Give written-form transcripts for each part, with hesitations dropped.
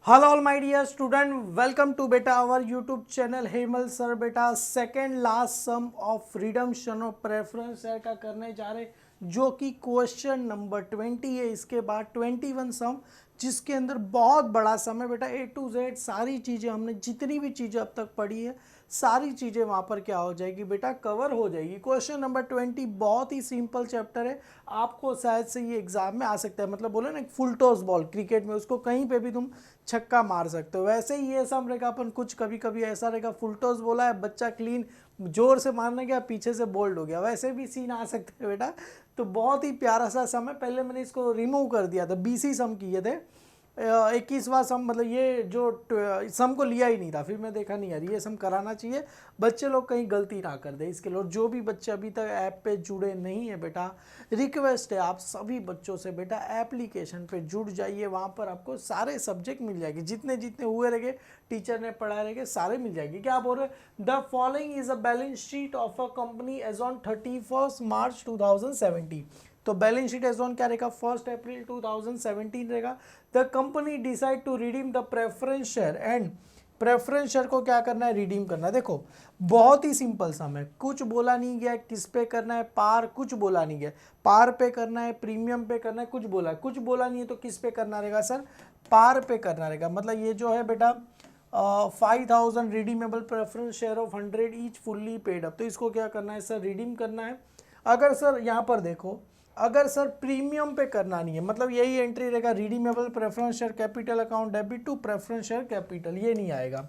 Hello all my dear student, welcome to बेटा our YouTube channel Hemal sir. बेटा second last sum of redemption of preference share का करने जा रहे, जो कि क्वेश्चन नंबर 20 है। इसके बाद 21 सम, जिसके अंदर बहुत बड़ा सम है बेटा। ए टू जेड सारी चीज़ें, हमने जितनी भी चीज़ें अब तक पढ़ी है सारी चीज़ें वहाँ पर क्या हो जाएगी बेटा, कवर हो जाएगी। क्वेश्चन नंबर 20 बहुत ही सिंपल चैप्टर है, आपको शायद से ये एग्जाम में आ सकता है। मतलब बोले ना फुल टॉस बॉल क्रिकेट में, उसको कहीं पे भी तुम छक्का मार सकते हो। वैसे ही ये सब रहेगा, अपन कुछ कभी कभी ऐसा रहेगा, फुल टॉस बोला है, बच्चा क्लीन जोर से मारने गया, पीछे से बोल्ड हो गया, वैसे भी सीन आ सकते हैं बेटा। तो बहुत ही प्यारा सा सम है। पहले मैंने इसको रिमूव कर दिया था, 20 सम किए थे। 21वां सम, मतलब ये जो सम को लिया ही नहीं था, फिर मैं देखा नहीं यार ये सम कराना चाहिए, बच्चे लोग कहीं गलती ना कर दे इसके लिए। और जो भी बच्चे अभी तक ऐप पे जुड़े नहीं है बेटा, रिक्वेस्ट है आप सभी बच्चों से बेटा, एप्लीकेशन पे जुड़ जाइए। वहाँ पर आपको सारे सब्जेक्ट मिल जाएंगे, जितने जितने हुए रहेंगे टीचर ने पढ़ाए रहेंगे सारे मिल जाएंगे। क्या बोल रहे, the following is a balance sheet of a company as on 31 March 2017। तो बैलेंस शीट एज ऑन क्या रहेगा, 1 अप्रैल 2017 रहेगा। The company decide to redeem the preference share and preference share को क्या करना है, रिडीम करना है। देखो बहुत ही सिंपल सम है, कुछ बोला नहीं गया किस पे करना है, पार कुछ बोला नहीं गया, पार पे करना है, प्रीमियम पे करना है, कुछ बोला नहीं है। तो किस पे करना रहेगा सर, पार पे करना रहेगा। मतलब ये जो है बेटा 5000 redeemable preference share of 100 each fully paid up, तो इसको क्या करना है सर, रिडीम करना है। अगर सर यहाँ पर देखो, अगर सर प्रीमियम पे करना नहीं है, मतलब यही एंट्री रहेगा, redeemable preference share capital account debit to preference share capital, ये नहीं आएगा।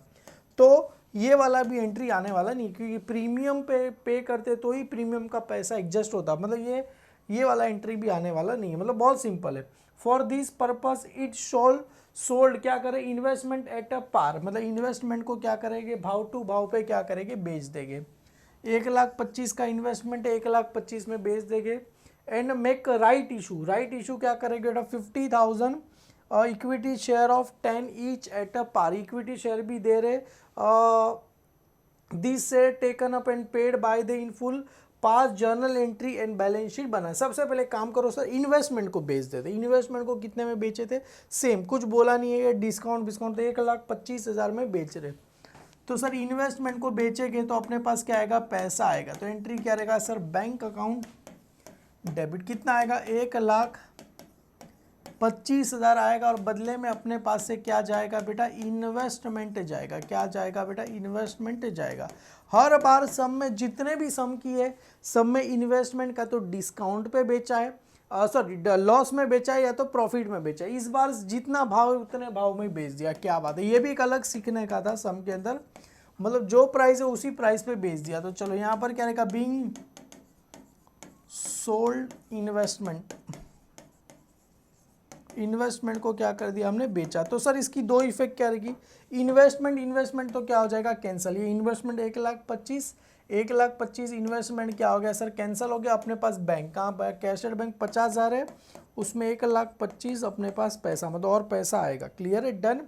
तो ये वाला भी एंट्री आने वाला नहीं, क्योंकि प्रीमियम पे करते तो ही प्रीमियम का पैसा एडजस्ट होता। मतलब ये वाला एंट्री भी आने वाला नहीं है। मतलब बहुत सिंपल है। For this purpose it sold क्या करे, इन्वेस्टमेंट एट अ पार, मतलब इन्वेस्टमेंट को क्या करेंगे, भाव टू भाव पे क्या करेंगे, बेच देंगे। 1,25,000 का इन्वेस्टमेंट है, 1,25,000 में बेच देंगे। And make right issue, right issue क्या करेंगे बेटा, 50,000 equity share of 10 each at a par, equity share भी दे रहे। This share taken up and paid by the in full, pass journal entry and balance sheet बना। सबसे पहले काम करो सर, इन्वेस्टमेंट को बेच देते। इन्वेस्टमेंट को कितने में बेचे थे, सेम, कुछ बोला नहीं है, डिस्काउंट तो 1,25,000 में बेच रहे। तो सर इन्वेस्टमेंट को बेचेंगे तो अपने पास क्या आएगा, पैसा आएगा। तो एंट्री क्या रहेगा सर, बैंक अकाउंट डेबिट, कितना आएगा, 1,25,000 आएगा। और बदले में अपने पास से क्या जाएगा बेटा, इन्वेस्टमेंट जाएगा। क्या जाएगा बेटा, इन्वेस्टमेंट जाएगा। हर बार सम में जितने भी सम किए, सब में इन्वेस्टमेंट का तो डिस्काउंट पे बेचा है, सॉरी लॉस में बेचा है या तो प्रॉफिट में बेचा है। इस बार जितना भाव है उतने भाव में बेच दिया। क्या बात है, ये भी एक अलग सीखने का था सम के अंदर। मतलब जो प्राइस है उसी प्राइस पे बेच दिया। तो चलो यहाँ पर क्या रहेगा, बीइंग सोल्ड इन्वेस्टमेंट, इन्वेस्टमेंट को क्या कर दिया हमने, बेचा। तो सर इसकी दो इफेक्ट क्या रहेगी, इन्वेस्टमेंट तो क्या हो जाएगा, कैंसिल। ये इन्वेस्टमेंट 1,25,000 इन्वेस्टमेंट क्या हो गया सर, कैंसिल हो गया। अपने पास बैंक कहाँ पर, कैश एट बैंक 50,000 है, उसमें 1,25,000 अपने पास पैसा, मतलब और पैसा आएगा। क्लियर है, डन।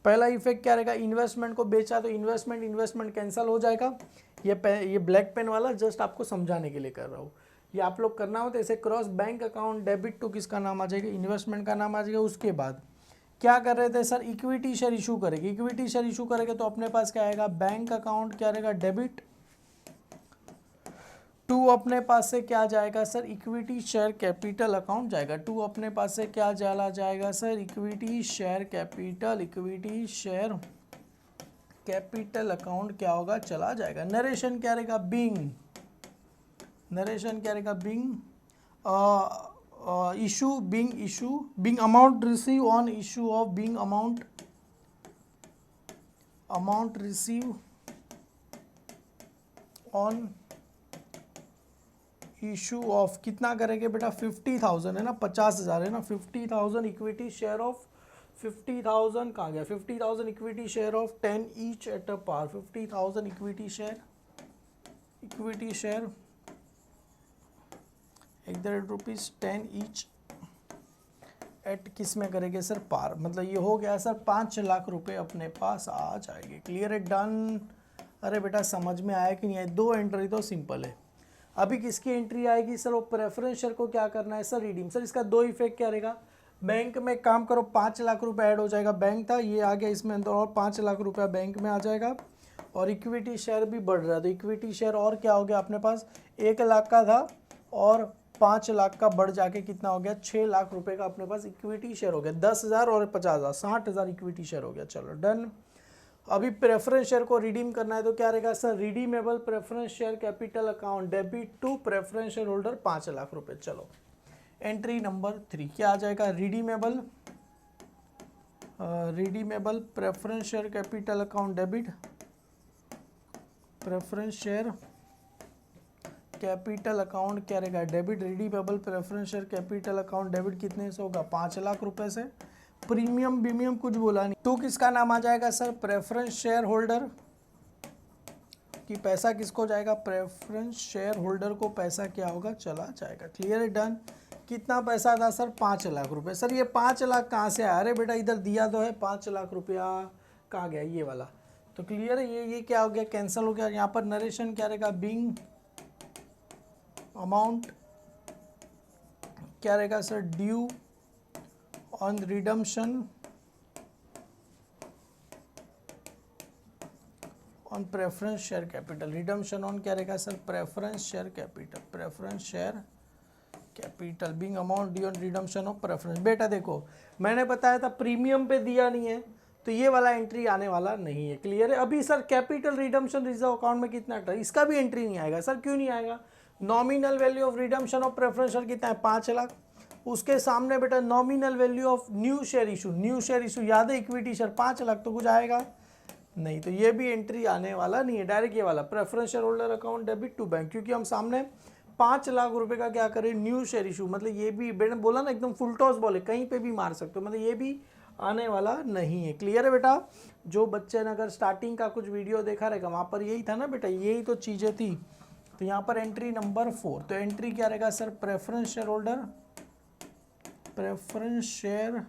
पहला इफेक्ट क्या रहेगा, इन्वेस्टमेंट को बेचा तो इन्वेस्टमेंट कैंसिल हो जाएगा। ये ब्लैक पेन वाला जस्ट आपको समझाने के लिए कर रहा हूँ। ये आप लोग करना हो तो ऐसे cross bank account debit to किसका नाम आ जाएगा, इन्वेस्टमेंट का नाम आ जाएगा। उसके बाद क्या कर रहे थे सर, इक्विटी शेयर इशू करेंगे। इक्विटी शेयर इशू करेंगे तो अपने पास क्या आएगा, बैंक अकाउंट क्या रहेगा, डेबिट टू अपने पास से क्या जाएगा sir, equity share capital account जाएगा। टू अपने पास से क्या चला जाएगा sir, equity share capital account क्या होगा, चला जाएगा। नरेशन क्या रहेगा, being being amount receive on issue of, being amount receive on issue of, कितना करेंगे बेटा, 50,000 है ना, 50,000 है ना, 50,000 इक्विटी शेयर ऑफ 50,000 कहाँ गया, 50,000 equity share of 10 each at a par, 50,000 equity share ₹100 10 each at किस में करेंगे सर, पार। मतलब ये हो गया सर, 5 लाख रुपए अपने पास आ जाएंगे। क्लियर है, डन। अरे बेटा समझ में आया कि नहीं आया, दो एंट्री तो सिंपल है। अभी किसकी एंट्री आएगी सर, वो प्रेफरेंस शेयर को क्या करना है सर, रिडीम। सर इसका दो इफेक्ट क्या रहेगा, बैंक में काम करो 5 लाख रुपए ऐड हो जाएगा, बैंक था ये आ गया इसमें अंदर और 5 लाख रुपया बैंक में आ जाएगा। और इक्विटी शेयर भी बढ़ रहा है, तो इक्विटी शेयर और क्या हो गया अपने पास 1 लाख का था और 5 लाख का बढ़ जाके कितना हो गया 6 लाख रुपए का अपने पास इक्विटी शेयर हो गया। 10,000 और 50,000 60,000 इक्विटी शेयर हो गया। चलो डन। अभी प्रेफरेंस शेयर को रिडीम करना है तो क्या रहेगा sir, redeemable preference share capital account debit to preference share holder 5 lakh रुपए। चलो एंट्री नंबर 3 क्या आ जाएगा, redeemable preference share capital account debit, preference share capital account क्या रहेगा debit, redeemable preference share capital account debit कितने से होगा 5 लाख रुपए से। प्रीमियम बीमियम कुछ बोला नहीं, तो किसका नाम आ जाएगा सर, प्रेफरेंस शेयर होल्डर कि पैसा किसको जाएगा, प्रेफरेंस शेयर होल्डर को पैसा क्या होगा चला जाएगा। क्लियर है, डन। कितना पैसा था सर 5 लाख रुपए। सर ये 5 लाख कहाँ से आया, अरे बेटा इधर दिया तो है 5 लाख रुपया, कहाँ गया ये वाला। तो क्लियर है, ये क्या हो गया कैंसिल हो गया। यहाँ पर नरेशन क्या रहेगा, बीइंग अमाउंट क्या रहेगा sir, due on redemption on preference share capital, redemption on क्या रहेगा sir, preference share capital, preference share capital being amount due on redemption of preference. बेटा देखो मैंने बताया था प्रीमियम पे दिया नहीं है तो ये वाला एंट्री आने वाला नहीं है। क्लियर है। अभी sir capital redemption reserve account में कितना था, इसका भी एंट्री नहीं आएगा सर। क्यों नहीं आएगा, nominal value of redemption of preference share कितना है 5 लाख, उसके सामने बेटा nominal value of new share issue याद है इक्विटी शेयर 5 लाख, तो कुछ आएगा नहीं, तो ये भी एंट्री आने वाला नहीं है। डायरेक्ट ये वाला preference share holder account debit to bank, क्योंकि हम सामने 5 लाख रुपए का क्या करें न्यू शेयर इशू, मतलब ये भी मैंने बोला ना एकदम फुल टॉस बॉल है, कहीं पे भी मार सकते हो, मतलब ये भी आने वाला नहीं है। क्लियर है बेटा। जो बच्चे ने अगर स्टार्टिंग का कुछ वीडियो देखा रहेगा वहाँ पर यही था ना बेटा, यही तो चीज़ें थी। तो यहाँ पर एंट्री नंबर 4, तो एंट्री क्या रहेगा sir, preference share holder, preference share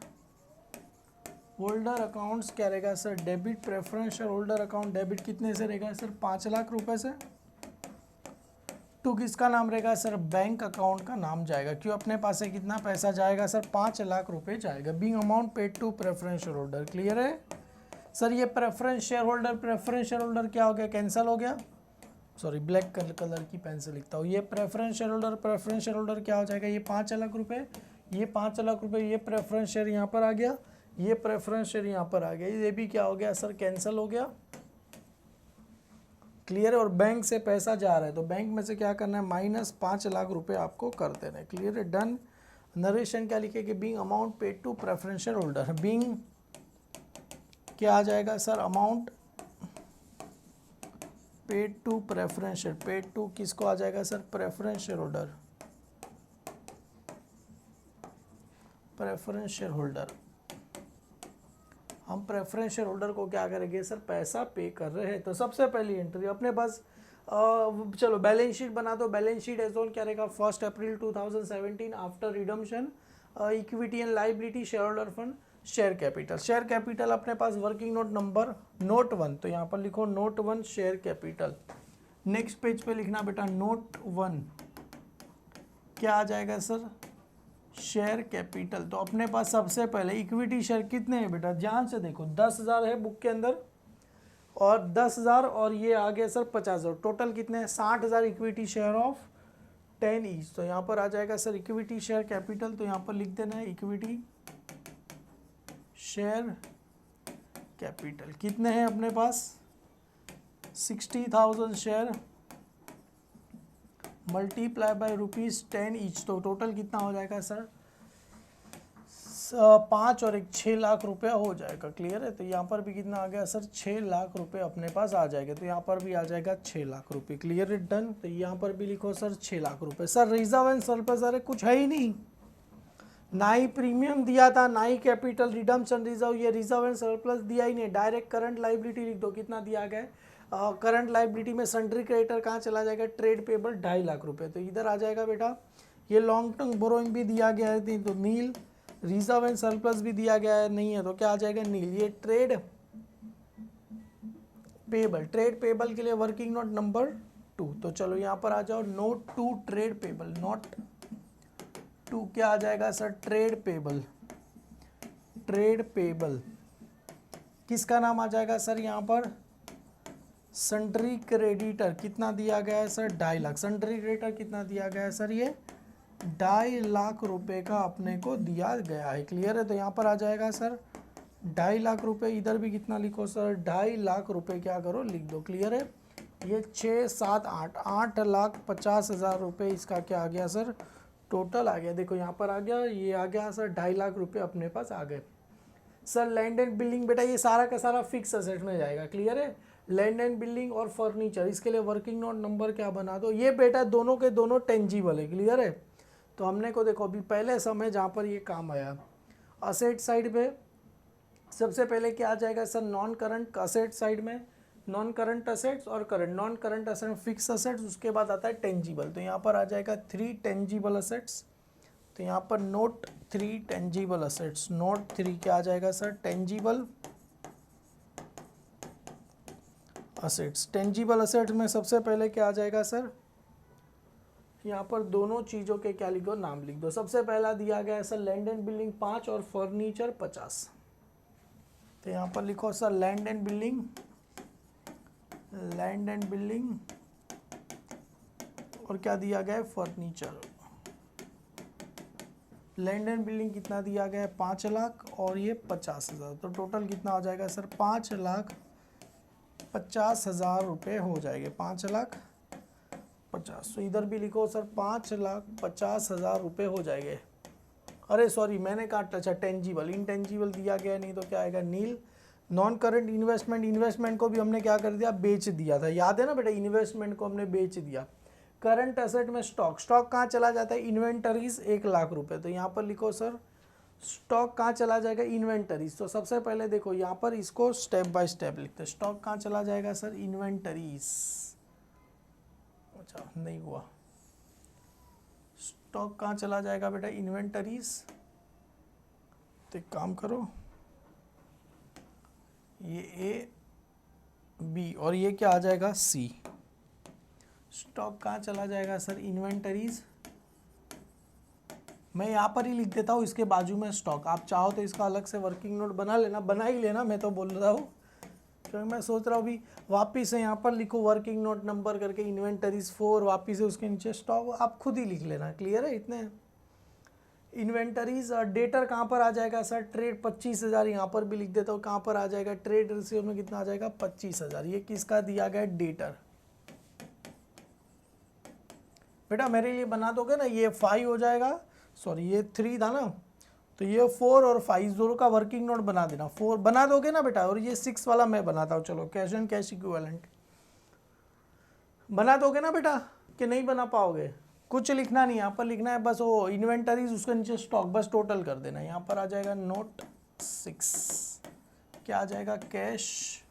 holder accounts क्या रहेगा sir debit, preference share holder account debit कितने से रहेगा सर 5 लाख रुपए से। टू किसका नाम रहेगा सर, बैंक अकाउंट का नाम जाएगा, क्यों अपने पास से कितना पैसा जाएगा सर 5 लाख रुपए जाएगा, being amount paid to preference share holder. Clear है सर। ये प्रेफरेंस शेयर होल्डर क्या हो गया कैंसिल हो गया, सॉरी ब्लैक कलर की पेन से लिखता हूँ। ये प्रेफरेंस शेयर होल्डर क्या हो जाएगा, ये 5 लाख रुपए, ये 5 लाख रुपए, ये प्रेफरेंस शेयर यहाँ पर आ गया, ये प्रेफरेंस शेयर यहाँ पर आ गया, ये भी क्या हो गया सर कैंसिल हो गया। क्लियर है। और बैंक से पैसा जा रहा है तो बैंक में से क्या करना है -5 लाख रुपए आपको कर देना है। क्लियर है, डन। नरेशन क्या लिखे कि being amount paid to preference share holder, being क्या आ जाएगा sir, amount paid to preference share, paid to किसको आ जाएगा sir, preference share holder, preference share holder. हम प्रेफरेंस शेयर होल्डर को क्या करेंगे सर, पैसा पे कर रहे हैं। तो सबसे पहली एंट्री अपने पास चलो बैलेंस शीट बना दो। बैलेंस शीट एज ऑन क्या रहेगा 1 April 2017 after redemption equity and liability share holder fund share capital. Share capital अपने पास वर्किंग नोट नंबर नोट 1, तो यहाँ पर लिखो note 1 share capital. Next page पे लिखना बेटा नोट 1 क्या आ जाएगा सर, शेयर कैपिटल। तो अपने पास सबसे पहले इक्विटी शेयर कितने हैं बेटा, ध्यान से देखो 10,000 है बुक के अंदर और 10,000 और ये आ गया सर 50,000, टोटल कितने हैं 60,000 इक्विटी शेयर ऑफ 10 ईच। तो यहाँ पर आ जाएगा सर इक्विटी शेयर कैपिटल, तो यहाँ पर लिख देना है इक्विटी शेयर कैपिटल कितने हैं अपने पास 60,000 शेयर मल्टीप्लाई बाय ₹10 ईच, तो टोटल कितना हो जाएगा सर 5 और 1 6 लाख रुपया हो जाएगा। क्लियर है। तो यहाँ पर भी कितना आ गया सर 6 लाख रुपए अपने पास आ जाएगा, तो यहाँ पर भी आ जाएगा 6 लाख रुपए। क्लियर है, डन। तो यहाँ पर भी लिखो सर 6 लाख रुपए। सर रिजर्व एंड सरप्लस अरे कुछ है ही नहीं, ना ही प्रीमियम दिया था ना ही कैपिटल रिडम्पशन रिजर्व, ये रिजर्व एंड सरप्लस दिया ही नहीं। डायरेक्ट करंट लाइबिलिटी लिख दो, कितना दिया गया है करंट लाइबिलिटी में सन्ड्री क्रेडिटर कहाँ चला जाएगा, ट्रेड पेबल 2.5 लाख रुपए, तो इधर आ जाएगा बेटा। ये लॉन्ग टर्म बोरोइंग भी दिया गया है तो नील, रिजर्व एंड सरप्लस भी दिया गया है नहीं है तो क्या आ जाएगा नील। ये ट्रेड पेबल के लिए वर्किंग नोट नंबर 2, तो चलो यहाँ पर आ जाओ नोट 2 ट्रेड पेबल, नोट 2 क्या आ जाएगा sir trade payable. Trade payable, किसका नाम आ जाएगा सर यहाँ पर? Sundry creditor. कितना दिया गया है सर? 2.5 लाख। सन्ड्री क्रेडिटर कितना दिया गया है सर? ये 2.5 लाख रुपए का अपने को दिया गया है। क्लियर है? तो यहाँ पर आ जाएगा सर 2.5 लाख रुपए। इधर भी कितना लिखो सर? 2.5 लाख रुपए क्या करो, लिख दो। क्लियर है? ये 6 7 8,50,000 रुपये इसका क्या आ गया सर? टोटल आ गया। देखो यहाँ पर आ गया, ये आ गया सर 2.5 लाख रुपए अपने पास आ गए। सर लैंड एंड बिल्डिंग बेटा ये सारा का सारा फिक्स असेट में जाएगा। क्लियर है? लैंड एंड बिल्डिंग और फर्नीचर, इसके लिए वर्किंग नोट नंबर क्या बना दो? ये बेटा दोनों के दोनों टेंजिबल है। क्लियर है? तो हमने को देखो अभी पहले समय जहाँ पर ये काम आया, असेट साइड पे सबसे पहले क्या आ जाएगा sir? Non current asset side में नॉन करंट असेट्स और current. Non current asset fix assets, उसके बाद आता है टेंजिबल। तो यहाँ पर आ जाएगा 3 टेंजिबल असेट्स। तो यहाँ पर नोट 3 टेंजिबल असेट्स। नोट 3 क्या आ जाएगा sir? Tangible assets. Tangible assets में सबसे पहले क्या आ जाएगा सर? यहाँ पर दोनों चीज़ों के क्या लिखो? नाम लिख दो। सबसे पहला दिया गया है सर लैंड एंड बिल्डिंग 5 और फर्नीचर 50। तो यहाँ पर लिखो sir land and building, land and building और क्या दिया गया है? फर्नीचर। लैंड एंड बिल्डिंग कितना दिया गया है? 5 लाख और ये 50,000। तो टोटल कितना हो जाएगा सर? 5,50,000 रुपये हो जाएंगे। 5,50,000। तो इधर भी लिखो सर 5,50,000 रुपये हो जाएंगे। अरे सॉरी मैंने कहा अच्छा टेंजिबल, इनटेंजिबल दिया गया नहीं तो क्या आएगा? नील। नॉन करंट इन्वेस्टमेंट, इन्वेस्टमेंट को भी हमने क्या कर दिया? बेच दिया था। याद है ना बेटा? इन्वेस्टमेंट को हमने बेच दिया। करंट एसेट में स्टॉक, स्टॉक कहाँ चला जाता है? इन्वेंटरीज 1 लाख रुपए। तो यहाँ पर लिखो सर स्टॉक कहाँ चला जाएगा? इन्वेंटरीज। तो सबसे पहले देखो यहाँ पर इसको स्टेप बाय स्टेप लिखते हैं। स्टॉक कहाँ चला जाएगा सर? इन्वेंटरीज। अच्छा नहीं हुआ। स्टॉक कहाँ चला जाएगा बेटा? इन्वेंटरीज। तो एक काम करो, ये ए बी और ये क्या आ जाएगा? सी। स्टॉक कहाँ चला जाएगा सर? इन्वेंटरीज। मैं यहाँ पर ही लिख देता हूँ इसके बाजू में स्टॉक। आप चाहो तो इसका अलग से वर्किंग नोट बना लेना, बना ही लेना। मैं तो बोल रहा हूँ क्योंकि मैं सोच रहा हूँ अभी वापिस से यहाँ पर लिखो वर्किंग नोट नंबर करके इन्वेंटरीज 4, वापिस से उसके नीचे स्टॉक। आप खुद ही लिख लेना। क्लियर है? इतने इन्वेंटरीज। डेटर कहाँ पर आ जाएगा सर? ट्रेड 25,000। यहाँ पर भी लिख देता हूँ कहाँ पर आ जाएगा? ट्रेड रिसीव में कितना आ जाएगा? 25,000। ये किसका दिया गया? डेटर। बेटा मेरे लिए बना दोगे ना? ये 5 हो जाएगा, सॉरी ये 3 था ना, तो ये 4 और 5 दोनों का वर्किंग नोट बना देना। 4 बना दोगे ना बेटा? और ये 6 वाला मैं बनाता हूँ। चलो कैश एंड कैश इक्विवेलेंट बना दोगे ना बेटा कि नहीं बना पाओगे? कुछ लिखना नहीं, यहाँ पर लिखना है बस वो इन्वेंटरीज, उसके नीचे स्टॉक, बस टोटल कर देना। यहाँ पर आ जाएगा नोट 6, क्या आ जाएगा? Cash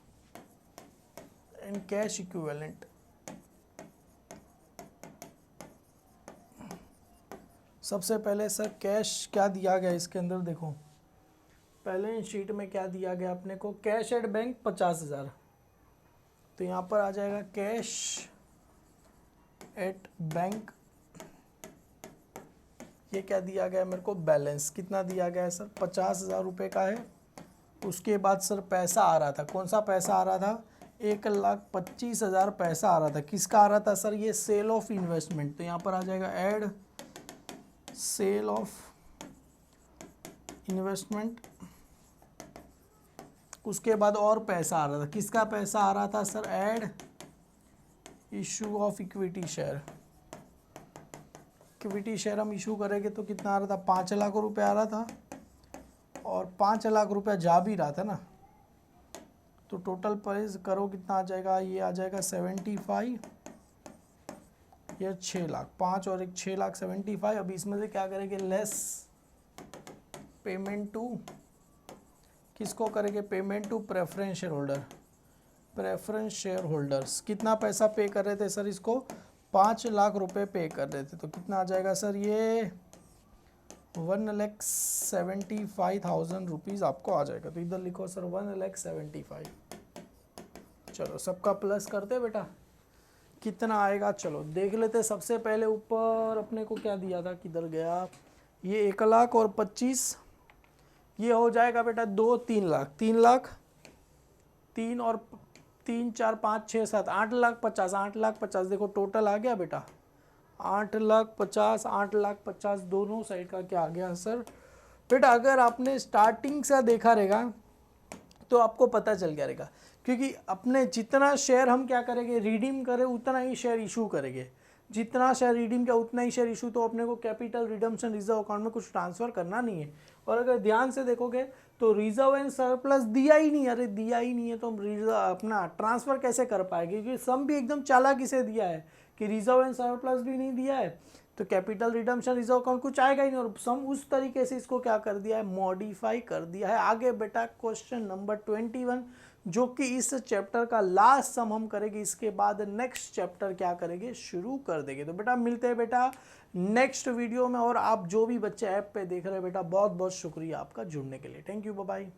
and cash equivalent. सबसे पहले सर कैश क्या दिया गया इसके अंदर? देखो बैलेंस शीट में क्या दिया गया अपने को? Cash at bank 50,000। तो यहाँ पर आ जाएगा कैश एट बैंक। ये क्या दिया गया मेरे को? बैलेंस। कितना दिया गया है सर? 50,000 रुपये का है। उसके बाद सर पैसा आ रहा था। कौन सा पैसा आ रहा था? 1,25,000 पैसा आ रहा था। किसका आ रहा था सर? ये सेल ऑफ इन्वेस्टमेंट। तो यहाँ पर आ जाएगा ऐड सेल ऑफ इन्वेस्टमेंट। उसके बाद और पैसा आ रहा था। किसका पैसा आ रहा था sir? Add issue of equity share. Equity share हम इशू करेंगे तो कितना आ रहा था? 5 लाख रुपए आ रहा था और 5 लाख रुपया जा भी रहा था ना। तो टोटल प्राइस करो कितना आ जाएगा? ये आ जाएगा 75, ये 6 लाख। 5 और 1 6 लाख 75। अभी इसमें से क्या करेंगे? लेस पेमेंट टू, किसको करेंगे? Payment to preference share holder. Preference share holders कितना पैसा पे कर रहे थे सर? इसको 5 लाख रुपए पे कर रहे थे। तो कितना आ जाएगा सर? ये 1,75,000 रुपीज़ आपको आ जाएगा। तो इधर लिखो सर 1,75,000। चलो सबका प्लस करते बेटा, कितना आएगा? चलो देख लेते। सबसे पहले ऊपर अपने को क्या दिया था? किधर गया? ये 1 लाख और 25, ये हो जाएगा बेटा 2-3 लाख, 3 लाख, 3 और 3 4 5 6 7 8,50,000, 8,50,000 देखो टोटल आ गया बेटा 8,50,000, 8,50,000 दोनों साइड का क्या आ गया आंसर बेटा। अगर आपने स्टार्टिंग से देखा रहेगा तो आपको पता चल गया रहेगा, क्योंकि अपने जितना शेयर हम क्या करेंगे रिडीम करें उतना ही शेयर इशू करेंगे, जितना शेयर रिडीम किया उतना ही शेयर इशू, तो अपने को कैपिटल रिडम्पशन रिजर्व अकाउंट में कुछ ट्रांसफर करना नहीं है। और अगर ध्यान से देखोगे तो रिजर्व एंड सरप्लस दिया ही नहीं, अरे दिया ही नहीं है तो हम रिजर्व अपना ट्रांसफर कैसे कर पाएंगे, क्योंकि सम भी एकदम चालाकी से दिया है कि रिजर्व एंड सरप्लस भी नहीं दिया है तो कैपिटल रिडम्पशन रिजर्व अकाउंट कुछ आएगा ही नहीं, और सम उस तरीके से इसको क्या कर दिया है मॉडिफाई कर दिया है। आगे बेटा क्वेश्चन नंबर 21 जो कि इस चैप्टर का लास्ट सम हम करेंगे, इसके बाद नेक्स्ट चैप्टर क्या करेंगे शुरू कर देंगे। तो बेटा मिलते हैं बेटा नेक्स्ट वीडियो में, और आप जो भी बच्चे ऐप पे देख रहे हैं बेटा बहुत बहुत शुक्रिया आपका जुड़ने के लिए, थैंक यू, बाय बाय।